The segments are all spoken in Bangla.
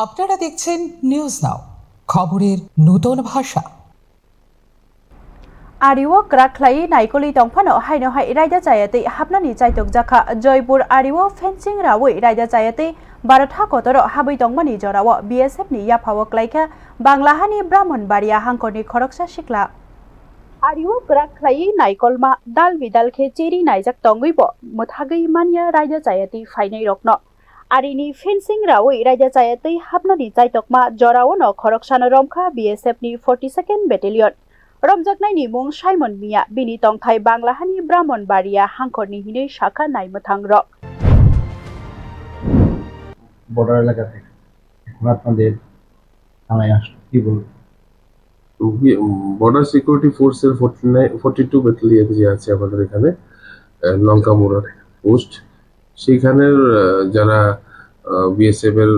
আপনারা দেখছেন নিউজ নাও, খবরের নতুন ভাষা। आरिवो क्राखलाई नाइकोली तंफानो हाइनो हाइ रायदा चायते हाबनानि चाइतक जाखा जयपुर आरिवो फेंसिंग रावै रायदा चायते बारथा कतरो हाबै तंगमानि जरावो बीएसएफ नि याफावो क्लाइका बांलाहानि ब्राह्मणबाड़िया हांखरनि खरकसा सिख्ला आरिवो क्राखलाई नाइकलमा दाल बिदाल खे चेरी नाइजाक तंगैबो मोथागै मानिया रायदा चायते फाइनै रकनो आरिनि फेंसिंग रावै रायदा चायते हाबनानि चाइतकमा जरावो न खरकसानो रमखा बीएसएफ नि 42nd बेटालियन रमजाकनायनि मुं साइमन मिया बिनि तंथाय बांलाहानि ब्राह्मणबाड़िया हांखरनि हिनै शाखा नायमथां रक বর্ডার এলাকা থেকে এখন আপনাদের থানায় আসলো কি বলবো? বর্ডার সিকিউরিটি ফোর্সের 42 ব্যাটালিয়ন যে আছে আমাদের এখানে লঙ্কা মোড়ার পোস্ট, সেইখানের যারা বিএসএফ এর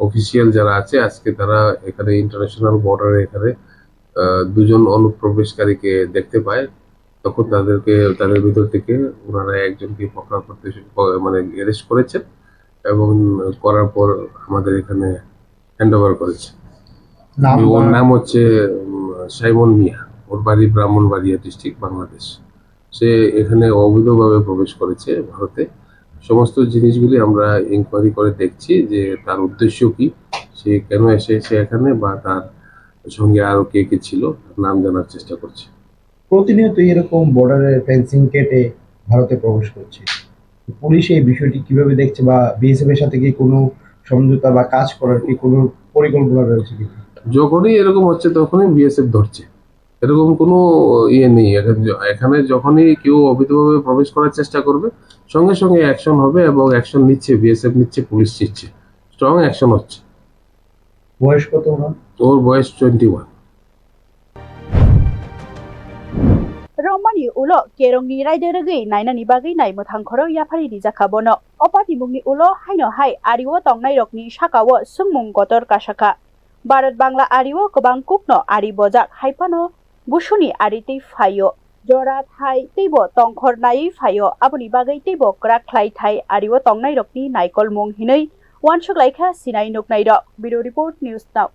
অফিসিয়াল যারা আছে আজকে তারা এখানে ইন্টারন্যাশনাল বর্ডারে এখানে দুজন অনুপ্রবেশকারীকে দেখতে পায়। তখন তাদের ভিতর থেকে ওনারা একজনকে পকড়া করতে মানে অ্যারেস্ট করেছেন এবং করার পর আমাদের এখানে হ্যান্ড ওভার করেছে। ওর নাম হচ্ছে সাইমন মিয়া, ওর বাড়ি ব্রাহ্মণবাড়িয়া ডিস্ট্রিক্ট, বাংলাদেশ। সে এখানে অবৈধভাবে প্রবেশ করেছে ভারতে। সমস্ত জিনিসগুলি আমরা ইনকোয়ারি করে দেখছি যে তার উদ্দেশ্য কি, সে কেন এসেছে এখানে, বা তার সঙ্গে আরো কে কে ছিল নাম জানার চেষ্টা করছে। প্রতিনিয়ত এরকম বর্ডারের ফেন্সিং কেটে ভারতে প্রবেশ করছে, পুলিশ এই বিষয়টি কিভাবে দেখছে বা বিএসএফ এর সাথে কি কোনো সমঝোতা বা কাজ করার কি কোনো পরিকল্পনা রয়েছে কি? যখনই এরকম হচ্ছে তখনই বিএসএফ ধরছে, এরকম কোনো ইয়ে নেই। এখানে যখনই কেউ অবৈধভাবে প্রবেশ করার চেষ্টা করবে সঙ্গে সঙ্গে অ্যাকশন হবে এবং অ্যাকশন নিচ্ছে, বিএসএফ নিচ্ছে, পুলিশ নিচ্ছে, স্ট্রং অ্যাকশন হচ্ছে। বয়স কত ওনার? ওর বয়স 21। रममानि उलो केरंनि रायदेरगै नायनानि बागै नायमथां खरो याफारिनि जाखाबनो अपाति मुंनि उलो हाइनो हाइ आरिवो तंनाय रकनि शाखावो सुंमुं गतर काशाखा भारत बांला आरिवो गोबां कुकनो आरि बजाक हाइफानो बुसुनि आरितै फायो जरा थाइ तैबो तंखर नायै फायो आबुनि बागै तैबो क्राखलाई थाइ आरिवो तंनाय रकनि नायकल मुं हिनै वानसुक लाइखा सिनाय नुकनाय रक बिरो रिपोर्ट निउज नाउ।